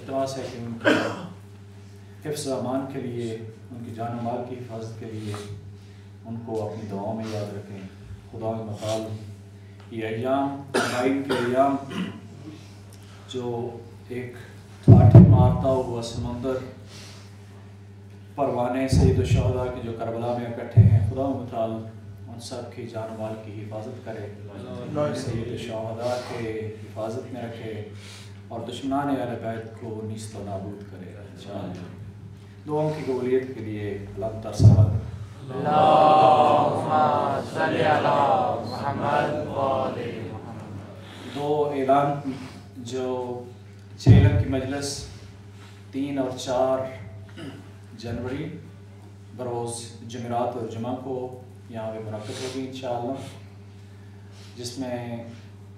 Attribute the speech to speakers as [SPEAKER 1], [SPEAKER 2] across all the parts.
[SPEAKER 1] التماس ہے کہ ان کے حفظ و امان کے لیے، ان کی جان و مال کی حفاظت کے لیے ان کو اپنی دعاؤں میں یاد رکھیں۔ خدا متعال یہ ایام آئین کے ایام جو ایک ٹھاٹھے مارتا ہوا سمندر پروانے سید الشہداء کے جو کربلا میں اکٹھے ہیں، خدا متعال ان سب کی جان و مال کی حفاظت کرے، سید الشہداء کے حفاظت میں رکھے اور دشمنان اہل بیت کو نیست و نابود کرے۔ دعاؤں کی قبولیت کے لیے لم ترسل
[SPEAKER 2] اللہم صلی علی محمد وآل محمد۔
[SPEAKER 1] دو اعلان جو چیلم کی مجلس 3 اور 4 جنوری بروز جمعرات اور جمعہ کو یہاں پہ منعقد ہوگی انشاءاللہ، جس میں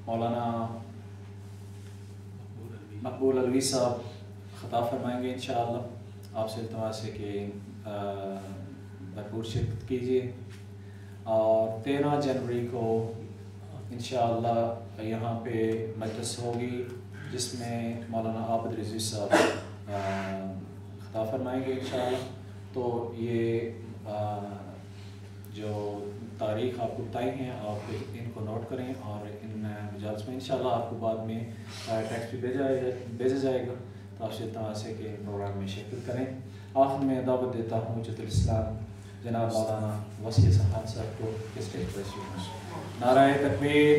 [SPEAKER 1] مولانا مقبول علوی صاحب خطاب فرمائیں گے انشاءاللہ۔ آپ سے التماس ہے کہ بھرپور شرکت کیجیے۔ اور 13 جنوری کو انشاءاللہ یہاں پہ مجلس ہوگی جس میں مولانا عابد رضوی صاحب خطاب فرمائیں گے انشاءاللہ۔ تو یہ جو تاریخ آپ کو بتائی ہیں آپ ان کو نوٹ کریں اور ان مجالس میں انشاءاللہ آپ کو بعد میں ٹیکسٹ بھی بھیجا جائے گا، تو آپ سے التماس ہے کہ ان پروگرام میں شرکت کریں۔ آخر میں دعوت دیتا ہوں حجت الاسلام جناب مولانا وسیع صاحب صاحب کو اسٹیج پر تشریف لائیں۔ نعرہ تکبیر،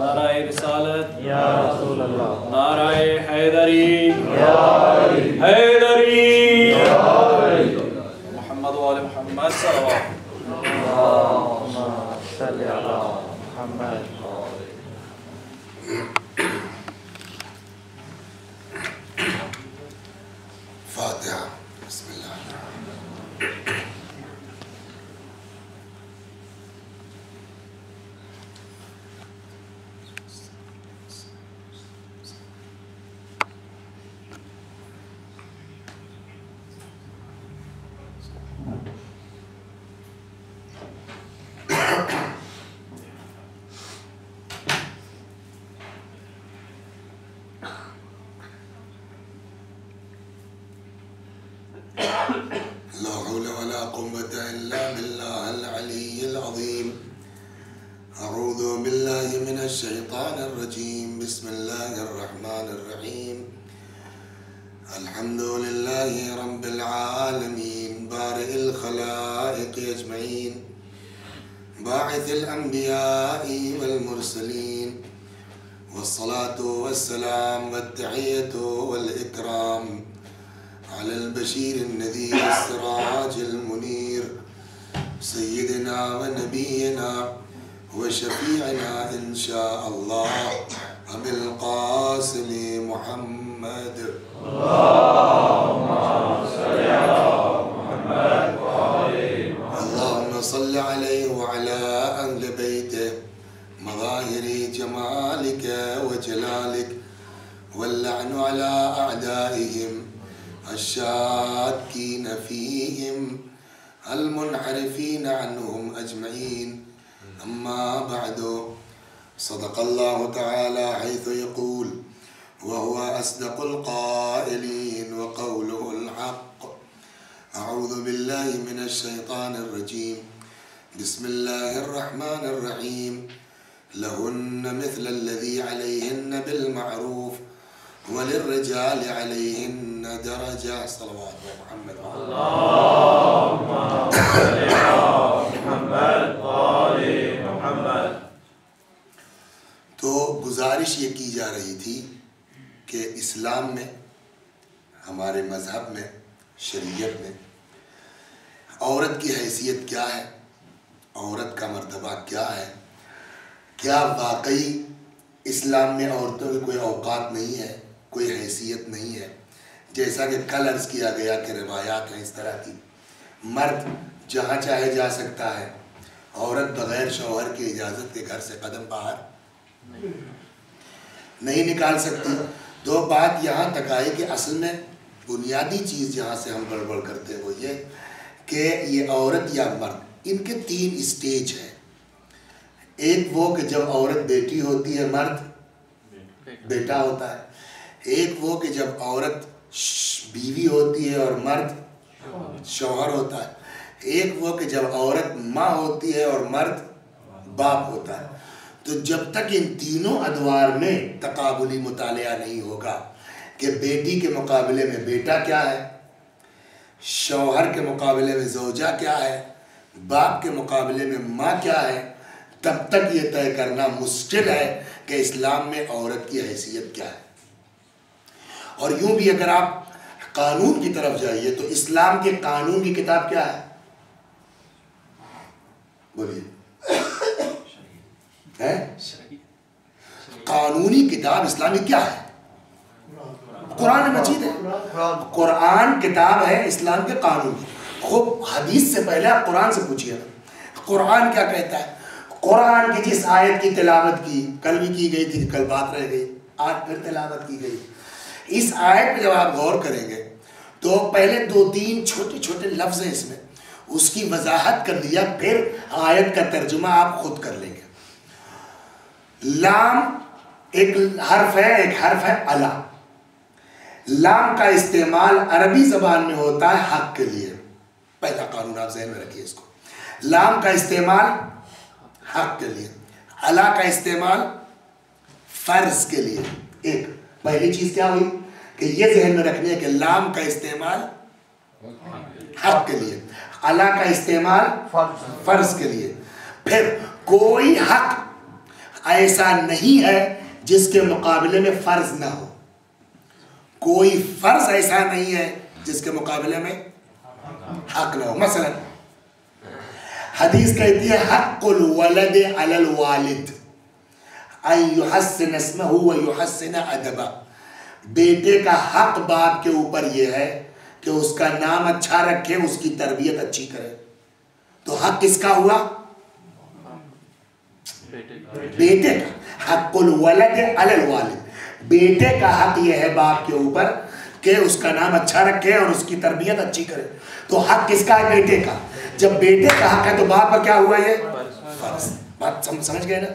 [SPEAKER 1] نعرہ رسالت،
[SPEAKER 2] یا رسول اللہ،
[SPEAKER 1] نعرہ حیدری،
[SPEAKER 2] حیدری،
[SPEAKER 1] محمد وآل محمد صلوات۔
[SPEAKER 2] اللہم صلی علی محمد۔
[SPEAKER 3] فاتحہ۔ بسم اللہ الرحمن الرحیم۔ لا حول ولا قوة إلا بالله العلي العظيم۔ أعوذ بالله من الشيطان الرجيم، بسم الله الرحمن الرحيم۔ الحمد لله رب العالمين، بارئ الخلائق أجمعين، باعث الأنبياء والمرسلين، والصلاة والسلام والتحية والإكرام على البشير النذير السراج المنير، سيدنا ونبينا وشفيعنا إن شاء الله أبي القاسم محمد۔
[SPEAKER 2] اللہم صلی علی محمد وآل محمد۔
[SPEAKER 3] اللهم صل عليه وعلى أهل بيته مظاهر جمالك وجلالك، واللعن على أعدائهم الشاكين فيهم المنحرفين عنهم أجمعين، أما بعد، صدق الله تعالى حيث يقول وهو أصدق القائلين وقوله الحق۔ أعوذ بالله من الشيطان الرجيم، بسم الله الرحمن الرحيم۔ لهن مثل الذي عليهن بالمعروف وللرجال عليهن درجة، صلوات محمد۔
[SPEAKER 2] اللہم صلی علی محمد وآل محمد۔
[SPEAKER 3] تو گزارش یہ کی جا رہی تھی کہ اسلام میں، ہمارے مذہب میں، شریعت میں عورت کی حیثیت کیا ہے، عورت کا مرتبہ کیا ہے، کیا واقعی اسلام میں عورتوں کی کوئی اوقات نہیں ہے، کوئی حیثیت نہیں ہے، جیسا کہ کل عرض کیا گیا کہ روایات ہیں اس طرح کی، مرد جہاں چاہے جا سکتا ہے، عورت بغیر شوہر کی اجازت کے گھر سے قدم باہر نہیں نکال سکتی۔ تو بات یہاں تک آئی کہ اصل میں بنیادی چیز جہاں سے ہم گڑبڑ کرتے وہ یہ کہ یہ عورت یا مرد، ان کے 3 اسٹیج ہیں۔ ایک وہ کہ جب عورت بیٹی ہوتی ہے، مرد بیٹا ہوتا ہے۔ ایک وہ کہ جب عورت بیوی ہوتی ہے اور مرد شوہر ہوتا ہے، ایک وہ کہ جب عورت ماں ہوتی ہے اور مرد باپ ہوتا ہے. تو جب تک ان تینوں ادوار میں تقابلی مطالعہ نہیں ہوگا کہ بیٹی کے مقابلے میں بیٹا کیا ہے، شوہر کے مقابلے میں زوجہ کیا ہے، باپ کے مقابلے میں ماں کیا ہے، تب تک یہ طے کرنا مشکل ہے کہ اسلام میں عورت کی حیثیت کیا ہے. اور یوں بھی اگر آپ قانون کی طرف جائیے تو اسلام کے قانون کی کتاب کیا ہے؟ بولیے. قانونی کتاب اسلامی کیا ہے؟ قرآن مجید ہے. قرآن کتاب ہے اسلام کے قانون. خوب حدیث سے پہلے آپ قرآن سے پوچھئے قرآن کیا کہتا ہے. قرآن کی جس آیت کی تلاوت کی کل بھی کی گئی تھی، کل بات رہ گئی، آج پھر تلاوت کی گئی، اس آیت پہ جب آپ غور کریں گے تو پہلے 2-3 چھوٹے چھوٹے لفظ ہیں اس میں، اس کی وضاحت کر دیا، پھر آیت کا ترجمہ آپ خود کر لیں گے. لام ایک حرف ہے، ایک حرف ہے الا. لام کا استعمال عربی زبان میں ہوتا ہے حق کے لیے. پہلا قانون آپ ذہن میں رکھیے اس کو. لام کا استعمال حق کے لیے، الا کا استعمال فرض کے لیے. ایک پہلی چیز کیا ہوئی کہ یہ ذہن میں رکھنے ہے کہ لام کا استعمال حق کے لیے، الا کا استعمال فرض کے لیے. پھر کوئی حق ایسا نہیں ہے جس کے مقابلے میں فرض نہ ہو. کوئی فرض ایسا نہیں ہے جس کے مقابلے میں حق نہ ہو. مثلا حدیث کہتی ہے حق الولد علی الوالد ان یحسن اسمہ و یحسن ادبہ. بیٹے کا حق باپ کے اوپر یہ ہے کہ اس کا نام اچھا رکھے، اس کی تربیت اچھی کرے. تو حق کس کا ہوا؟ بیٹے کا. حق الولد علی الوالد، بیٹے کا حق یہ ہے باپ کے اوپر کہ اس کا نام اچھا رکھے اور اس کی تربیت اچھی کرے. تو حق کس کا ہے؟ بیٹے کا. جب بیٹے کا حق ہے تو باپ کا کیا ہوا؟ یہ فرض. بات سمجھ گئے نا؟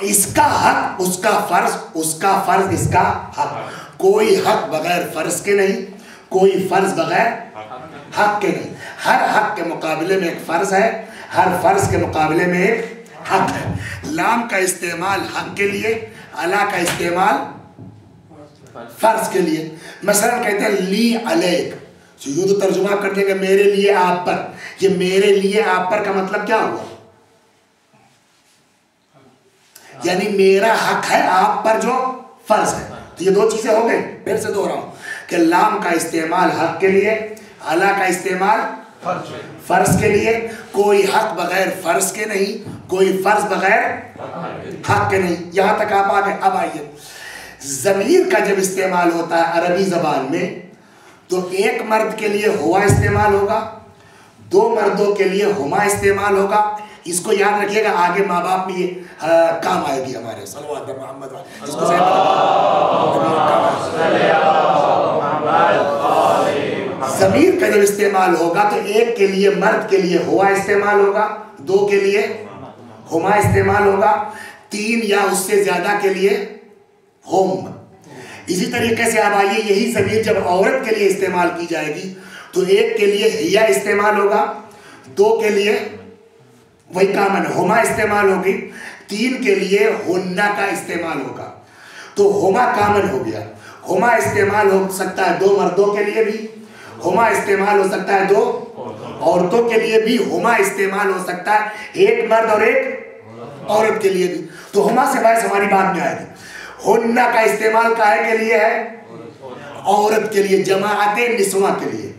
[SPEAKER 3] اس کا حق، اس کا فرض، اس کا فرض، اس کا حق. کوئی حق بغیر فرض کے نہیں، کوئی فرض بغیر حق کے نہیں. ہر حق کے مقابلے میں ایک فرض ہے، ہر فرض کے مقابلے میں ایک حق ہے. لام کا استعمال حق کے لیے، الا کا استعمال فرض کے لیے. مثلا کہتے ہیں لی علیک، یوں تو ترجمہ کر دیں گے میرے لیے آپ پر. یہ میرے لیے آپ پر کا مطلب کیا ہوا؟ یعنی میرا حق ہے آپ پر جو فرض ہے. تو یہ دو چیزیں ہو گئی. پھر سے دوہراؤں کہ لام کا استعمال حق کے لیے، الا کا استعمال فرض کے لیے. کوئی حق بغیر فرض کے نہیں، کوئی فرض بغیر حق کے نہیں. یہاں تک آپ آگئے. اب آئیے ضمیر کا جب استعمال ہوتا ہے عربی زبان میں تو ایک مرد کے لیے ہوا استعمال ہوگا، 2 مردوں کے لیے ہما استعمال ہوگا. اس کو یاد رکھیے گا، آگے ماں باپ میں یہ کام آئے گی ہمارے. صلوات محمد. اس کو ضمیر کا جب استعمال ہوگا تو ایک کے لیے مرد کے لیے ہوا استعمال ہوگا، 2 کے لیے ہما استعمال ہوگا، 3 یا اس سے زیادہ کے لیے ہوم. اسی طریقے سے اب آئیے یہی ضمیر جب عورت کے لیے استعمال کی جائے گی تو ایک کے لیے ہیا استعمال ہوگا، 2 کے لیے وہی کامن ہما استعمال ہوگی، 3 کے لیے ہنہ کا استعمال ہوگا. تو ہما کامن ہو گیا. ہما استعمال ہو سکتا ہے 2 مردوں کے لیے بھی، ہما استعمال ہو سکتا ہے 2 عورتوں کے لیے بھی، ہما استعمال ہو سکتا ہے 1 مرد اور 1 عورت کے لیے بھی. تو ہما سے بحث ہماری بات میں آئے گی. ہنہ کا استعمال کاہے کے لیے ہے؟ عورت کے لیے، جماعت نسواں کے لیے.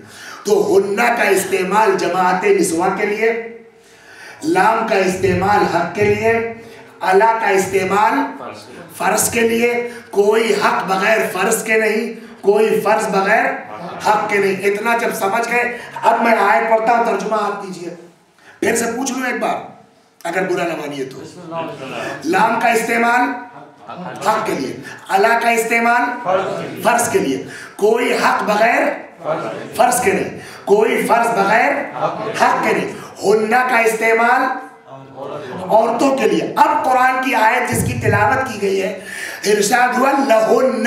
[SPEAKER 3] تو ہنہ کا استعمال جماعت نسواں کے لیے، لام کا استعمال حق کے لیے، الا کا استعمال فرض کے لیے. کوئی حق بغیر فرض کے نہیں، کوئی فرض بغیر حق کے نہیں. اتنا جب سمجھ گئے اب میں آیت پڑھتا ہوں، ترجمہ آپ کیجئے. پھر سے پوچھ لوں ایک بار اگر برا نہ مانیے تو. لام کا استعمال حق کے لیے، الا کا استعمال فرض کے لیے. کوئی حق بغیر فرض کے نہیں، کوئی فرض بغیر حق کے نہیں. ہنہ کا استعمال عورتوں کے لیے. اب قرآن کی آیت جس کی تلاوت کی گئی ہے ارشاد ہوا لہن.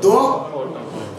[SPEAKER 3] 2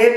[SPEAKER 3] 1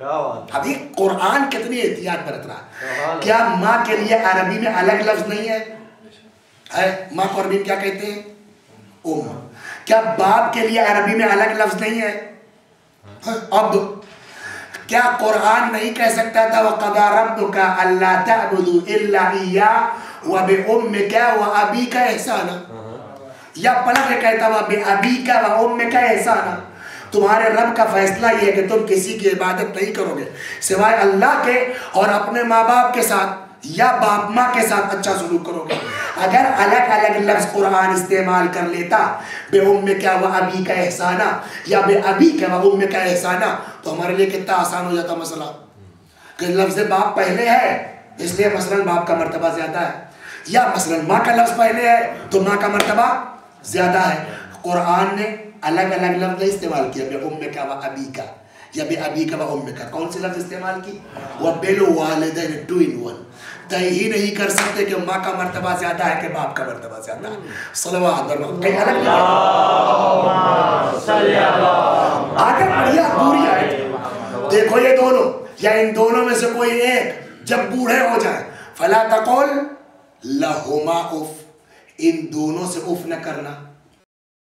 [SPEAKER 3] ابھی قرآن کتنی احتیاط برت رہا. کیا ماں کے لیے عربی میں الگ لفظ نہیں ہے؟ ماں کو عربی میں کیا کہتے ہیں؟ ام. کیا باپ کے لیے عربی میں الگ لفظ نہیں ہے؟ اب کیا قرآن نہیں کہہ سکتا تھا وَقَضَى رَبُّكَ أَلَّا تَعْبُدُوا إِلَّا إِيَّاهُ وَبِأُمِّكَ وَأَبِيكَ إِحْسَانًا؟ یا پلٹ کے کہتا ہوا بِأَبِيكَ وَأُمِّكَ إِحْسَانًا. تمہارے رب کا فیصلہ یہ ہے کہ تم کسی کی عبادت نہیں کرو گے سوائے اللہ کے اور اپنے ماں باپ کے ساتھ یا باپ ماں کے ساتھ اچھا سلوک کرو گے. اگر الگ الگ لفظ قرآن استعمال کر لیتا بِأُمِّكَ وَأَبِيكَ إِحْسَانًا یا بِأَبِيكَ وَأُمِّكَ إِحْسَانًا تو ہمارے لیے کتنا آسان ہو جاتا مسئلہ کہ لفظ باپ پہلے ہے اس لیے مثلاً باپ کا مرتبہ زیادہ ہے, یا مثلاً ماں کا لفظ پہلے ہے تو ماں کا مرتبہ زیادہ ہے. قرآن نے الگ الگ لفظ استعمال کیا بِأُمِّكَ وَأَبِيكَ یا بِأَبِيكَ وَأُمِّكَ. کون سے لفظ استعمال کی؟ وَبِالْوَالِدَيْنِ 2 in 1. طے ہی نہیں کر سکتے کہ ماں کا مرتبہ زیادہ ہے کہ باپ کا مرتبہ زیادہ ہے. صلوات برمت کہیں الگ نہیں آگے بڑھیا دوری آئے. دیکھو یہ دونوں یا ان دونوں میں سے کوئی ایک جب بوڑھے ہو جائے فَلَا تَقُلْ لَهُمَا اُف, ان دونوں سے اف نہ کرنا.